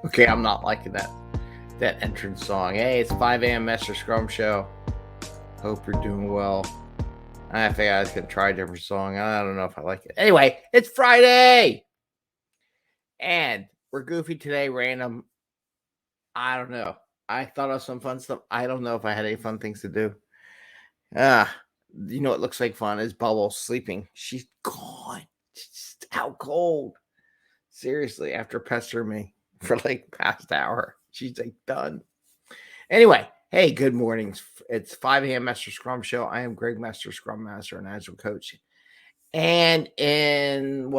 Okay, I'm not liking that entrance song. Hey, it's 5 a.m. Mester Scrum Show. Hope you're doing well. I think I was going to try a different song. I don't know if I like it. Anyway, it's Friday. And we're goofy today, random. I don't know. I thought of some fun stuff. I don't know if I had any fun things to do. You know what looks like fun is Bubble sleeping. She's gone. She's out cold. Seriously, after pestering me for like past hour, she's like done. Anyway, hey, good morning. It's 5 a.m. Mester Scrum Show. I am Greg Mester, Scrum Master and Agile Coach. And in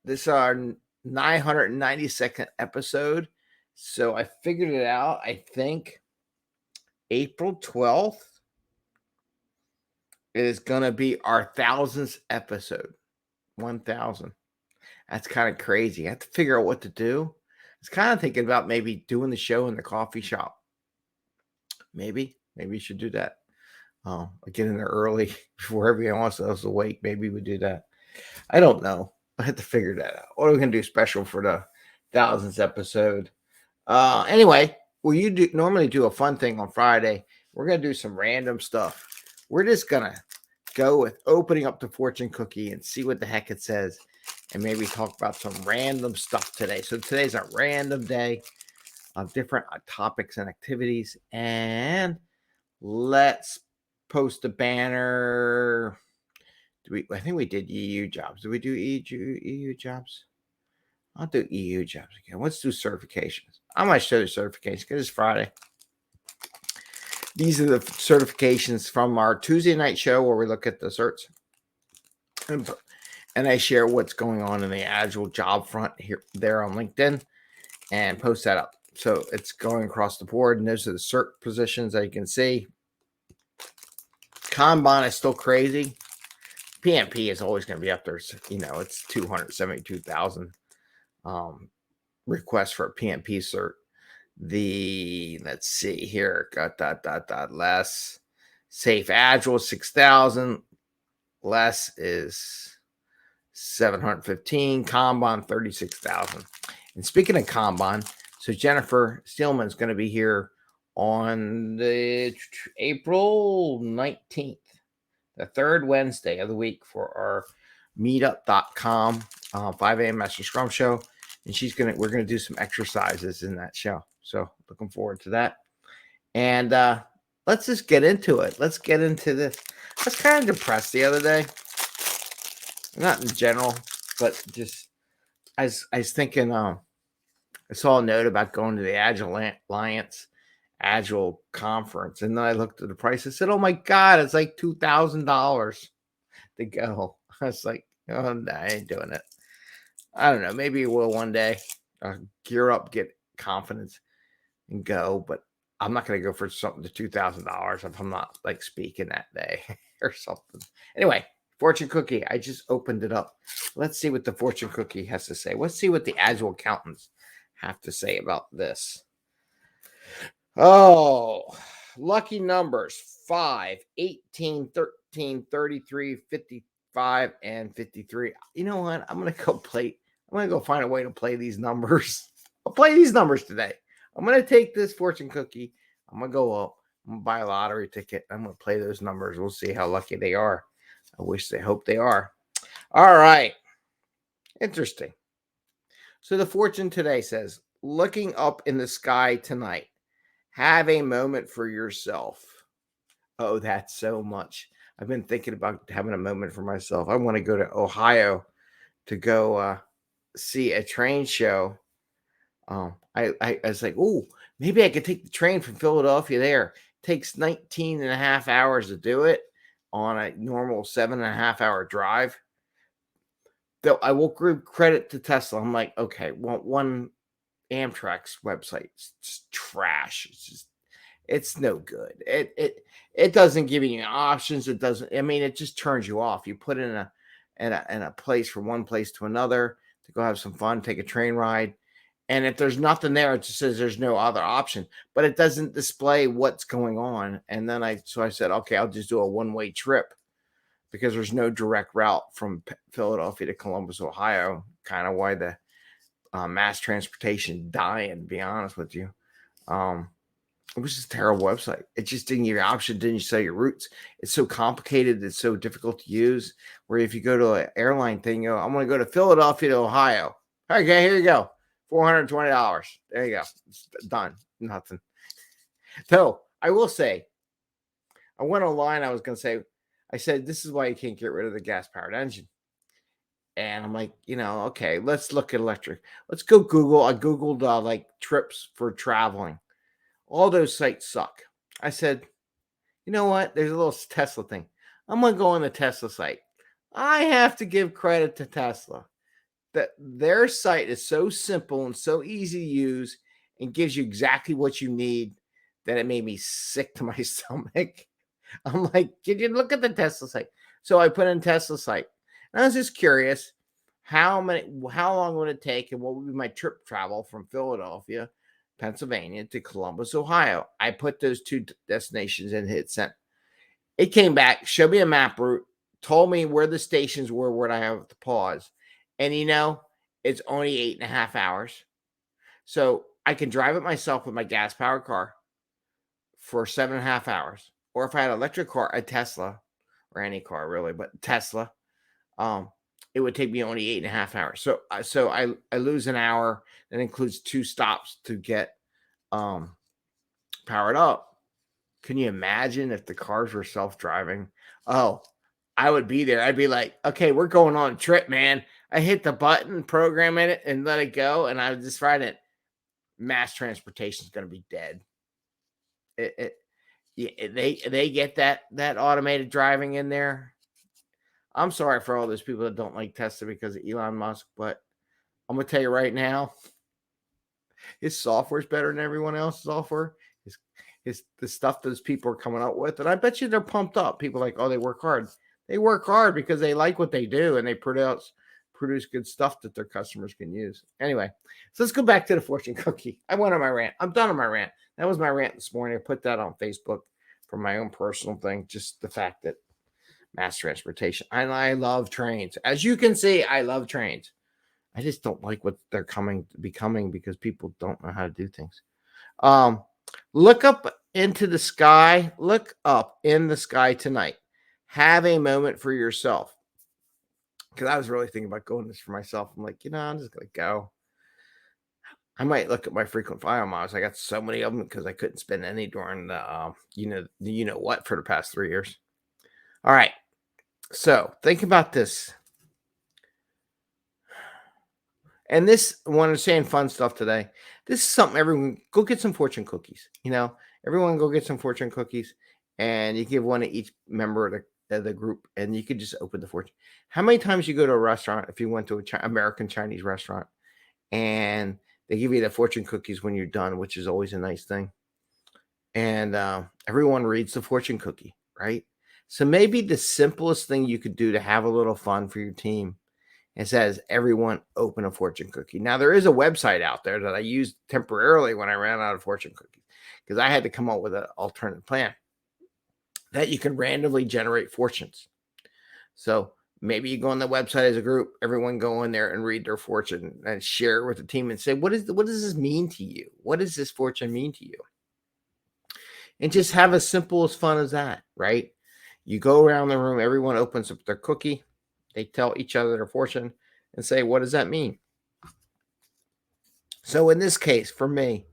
this is our 992nd episode. So I figured it out. I think April 12th is going to be our 1000th episode. 1000. That's kind of crazy. I have to figure out what to do. I was kind of thinking about maybe doing the show in the coffee shop. Maybe you should do that. I get in there early before everyone else is awake. Maybe we do that. I don't know. I have to figure that out. What are we going to do special for the 1000th episode? Anyway, you normally do a fun thing on Friday. We're going to do some random stuff. We're just going to go with opening up the fortune cookie and see what the heck it says. And maybe talk about some random stuff today. So today's a random day of different topics and activities. And let's post a banner. I think we did EU jobs. Did we do EU jobs? I'll do EU jobs again. Let's do certifications. I might show the certifications because it's Friday. These are the certifications from our Tuesday night show where we look at the certs. And I share what's going on in the Agile job front there on LinkedIn and post that up. So it's going across the board. And those are the cert positions that you can see. Kanban is still crazy. PMP is always going to be up there. You know, it's 272,000 requests for a PMP cert. Let's see here, got less. Safe Agile 6,000. Less is 715. Kanban 36,000. And speaking of Kanban, so Jennifer Steelman is going to be here on the April 19th, the third Wednesday of the week for our meetup.com 5 a.m. Master Scrum Show. And we're going to do some exercises in that show. So looking forward to that. And let's just get into it. Let's get into this. I was kind of depressed the other day. Not in general, but just I was thinking, I saw a note about going to the Agile Alliance Agile Conference. And then I looked at the price. I said, oh my God, it's like $2,000 to go. I was like, oh, no, I ain't doing it. I don't know. Maybe it will one day. Gear up, get confidence, and go. But I'm not going to go for something to $2,000 if I'm not like speaking that day or something. Anyway, fortune cookie. I just opened it up. Let's see what the fortune cookie has to say. Let's see what the Agile accountants have to say about this. Oh, lucky numbers 5, 18, 13, 33, 55, and 53. You know what? I'm going to go find a way to play these numbers. I'll play these numbers today. I'm going to take this fortune cookie. I'm going to go up. I'm going to buy a lottery ticket. I'm going to play those numbers. We'll see how lucky they are. Hope they are. All right. Interesting. So the fortune today says, looking up in the sky tonight, have a moment for yourself. Oh, that's so much. I've been thinking about having a moment for myself. I want to go to Ohio to go see a train show. I was like, oh, maybe I could take the train from Philadelphia there. It takes 19 and a half hours to do it on a normal 7.5 hour drive. Though I will give credit to Tesla. I'm like, okay, well, one Amtrak's website is just trash. It's no good. It doesn't give you any options. It doesn't. I mean, it just turns you off. You put in a place from one place to another to go have some fun, take a train ride. And if there's nothing there, it just says there's no other option, but it doesn't display what's going on. And then I said, okay, I'll just do a one-way trip because there's no direct route from Philadelphia to Columbus, Ohio, kind of why the mass transportation dying, to be honest with you. It was just a terrible website. It just didn't give you option, didn't say your routes. It's so complicated, it's so difficult to use. Where if you go to an airline thing, you go, I'm going to go to Philadelphia to Ohio. Okay, here you go. $420. There you go. It's done. Nothing. So I will say, I went online. I said, this is why you can't get rid of the gas powered engine. And I'm like, okay, let's look at electric. Let's go Google. I Googled like trips for traveling. All those sites suck. I said, you know what? There's a little Tesla thing. I'm going to go on the Tesla site. I have to give credit to Tesla that their site is so simple and so easy to use and gives you exactly what you need that it made me sick to my stomach. I'm like, did you look at the Tesla site? So I put in Tesla site. And I was just curious, how long would it take and what would be my trip travel from Philadelphia, Pennsylvania to Columbus, Ohio? I put those two destinations and hit send. It came back, showed me a map route, told me where the stations were, where I have to pause. And it's only 8.5 hours. So I can drive it myself with my gas powered car for 7.5 hours. Or if I had an electric car, a Tesla, or any car really, but Tesla, it would take me only 8.5 hours. So I lose an hour. That includes 2 stops to get powered up. Can you imagine if the cars were self-driving? Oh, I would be there. I'd be like, okay, we're going on a trip, man. I hit the button, program it, and let it go. And I would just write it. Mass transportation is going to be dead. They get that automated driving in there. I'm sorry for all those people that don't like Tesla because of Elon Musk, but I'm going to tell you right now, his software is better than everyone else's software. The stuff those people are coming up with, and I bet you they're pumped up. People are like, oh, they work hard. They work hard because they like what they do, and they produce good stuff that their customers can use. Anyway, so let's go back to the fortune cookie. I went on my rant. I'm done on my rant. That was my rant this morning. I put that on Facebook for my own personal thing, just the fact that mass transportation. And I love trains. As you can see, I love trains. I just don't like what they're becoming because people don't know how to do things. Look up into the sky. Look up in the sky tonight. Have a moment for yourself. Because I was really thinking about going this for myself. I'm like, I'm just going to go. I might look at my frequent flyer miles. I got so many of them because I couldn't spend any during the, what for the past 3 years. All right. So think about this. And this, when I'm saying fun stuff today, this is something everyone, go get some fortune cookies. Everyone go get some fortune cookies and you give one to each member of the group and you could just open the fortune. How many times you go to a restaurant, if you went to an American Chinese restaurant and they give you the fortune cookies when you're done, which is always a nice thing. And everyone reads the fortune cookie, right? So maybe the simplest thing you could do to have a little fun for your team, it says everyone open a fortune cookie. Now there is a website out there that I used temporarily when I ran out of fortune cookies because I had to come up with an alternative plan that you can randomly generate fortunes. So maybe you go on the website as a group, everyone go in there and read their fortune and share with the team and say, what does this mean to you? What does this fortune mean to you? And just have as simple as fun as that, right? You go around the room, everyone opens up their cookie. They tell each other their fortune and say, what does that mean? So in this case, for me,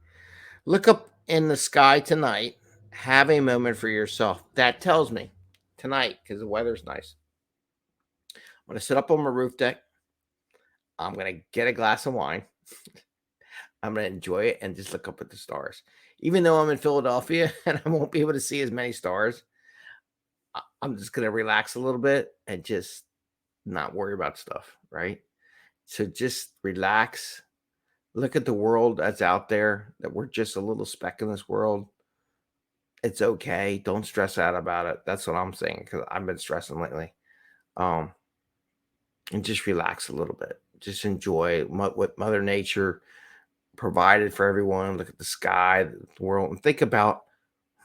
look up in the sky tonight, have a moment for yourself. That tells me tonight, because the weather's nice, I'm going to sit up on my roof deck. I'm going to get a glass of wine. I'm going to enjoy it and just look up at the stars. Even though I'm in Philadelphia and I won't be able to see as many stars, I'm just going to relax a little bit and just not worry about stuff, right? So just relax, look at the world that's out there, that we're just a little speck in this world. It's okay. Don't stress out about it. That's what I'm saying because I've been stressing lately. And just relax a little bit. Just enjoy what Mother Nature provided for everyone. Look at the sky, the world, and think about,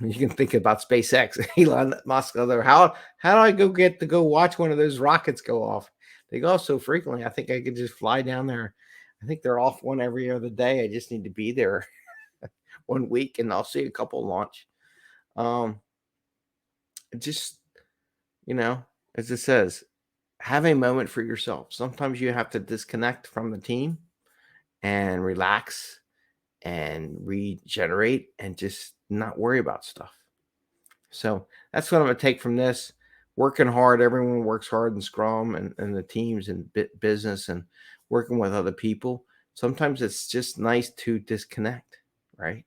you can think about SpaceX, Elon Musk, how do I go watch one of those rockets go off? They go off so frequently. I think I could just fly down there I think they're off one every other day. I just need to be there 1 week, and I'll see a couple launch. Just, as it says, have a moment for yourself. Sometimes you have to disconnect from the team and relax and regenerate and just not worry about stuff. So that's what I'm going to take from this. Working hard. Everyone works hard in Scrum and the teams and business and working with other people. Sometimes it's just nice to disconnect, right?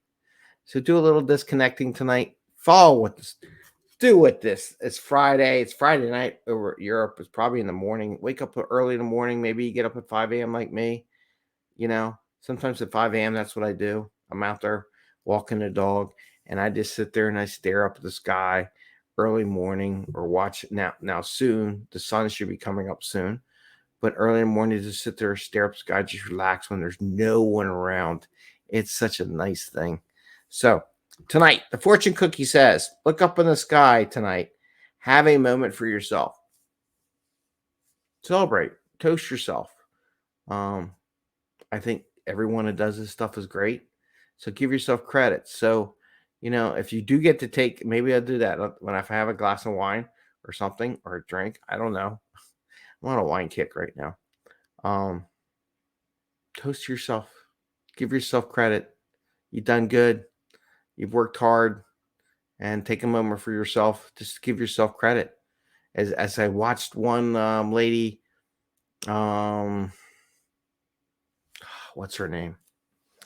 So do a little disconnecting tonight. Follow with this. Do with this. It's Friday. It's Friday night over Europe. It's probably in the morning. Wake up early in the morning. Maybe you get up at 5 a.m. like me. Sometimes at 5 a.m. that's what I do. I'm out there walking the dog, and I just sit there and I stare up at the sky early morning or watch it now soon. The sun should be coming up soon. But early in the morning, just sit there, stare up the sky, just relax when there's no one around. It's such a nice thing. So tonight, the fortune cookie says, look up in the sky tonight. Have a moment for yourself. Celebrate. Toast yourself. I think everyone who does this stuff is great. So give yourself credit. So, if you do get to take, maybe I'll do that when I have a glass of wine or something or a drink. I don't know. I'm on a wine kick right now. Toast yourself. Give yourself credit. You've done good. You've worked hard, and take a moment for yourself. Just give yourself credit. As I watched one lady, what's her name?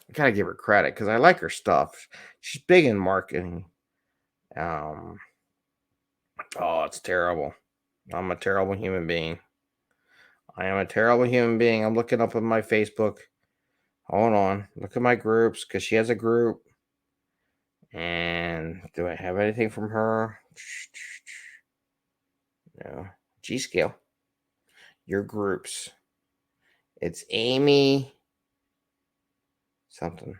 I gotta give her credit because I like her stuff. She's big in marketing. It's terrible. I'm a terrible human being. I am a terrible human being. I'm looking up on my Facebook. Hold on. Look at my groups because she has a group. And do I have anything from her? No. G-Scale. Your groups. It's Amy something.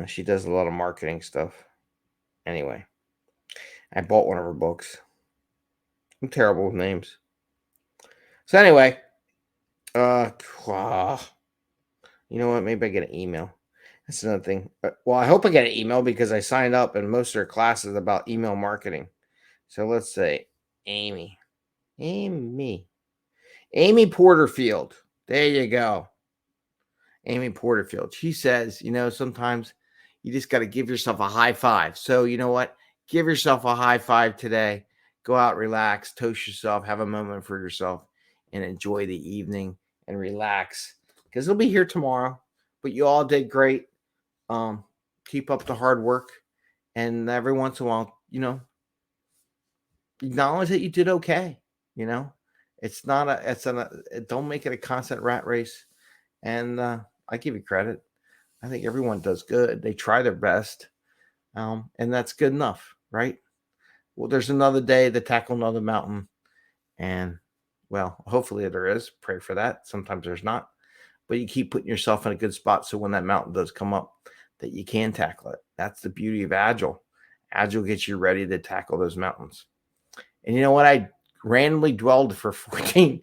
She does a lot of marketing stuff. Anyway, I bought one of her books. I'm terrible with names. So anyway, you know what? Maybe I get an email. That's another thing. Well, I hope I get an email because I signed up and most of their classes about email marketing. So let's say Amy Porterfield. There you go. Amy Porterfield. She says, sometimes you just got to give yourself a high five. So you know what? Give yourself a high five today. Go out, relax, toast yourself, have a moment for yourself, and enjoy the evening and relax. Because it'll be here tomorrow. But you all did great. Keep up the hard work. And every once in a while, acknowledge that you did okay. Don't make it a constant rat race. And I give you credit. I think everyone does good. They try their best. And that's good enough, right? Well, there's another day to tackle another mountain. And, well, hopefully there is. Pray for that. Sometimes there's not. But you keep putting yourself in a good spot so when that mountain does come up, that you can tackle it. That's the beauty of Agile. Agile gets you ready to tackle those mountains. And you know what? I randomly dwelled for 13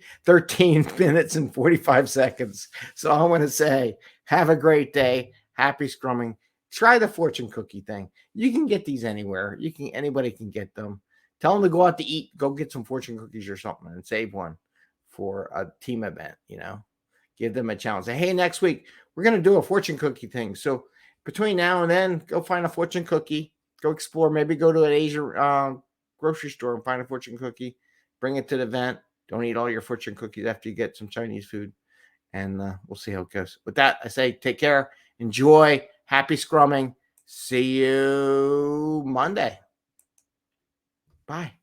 minutes and 45 seconds. So I want to say, have a great day. Happy scrumming. Try the fortune cookie thing. You can get these anywhere. Anybody can get them. Tell them to go out to eat. Go get some fortune cookies or something and save one for a team event. Give them a challenge. Say, hey, next week we're going to do a fortune cookie thing. So between now and then, go find a fortune cookie. Go explore. Maybe go to an Asian grocery store and find a fortune cookie. Bring it to the event. Don't eat all your fortune cookies after you get some Chinese food. And we'll see how it goes. With that, I say take care. Enjoy. Happy scrumming. See you Monday. Bye.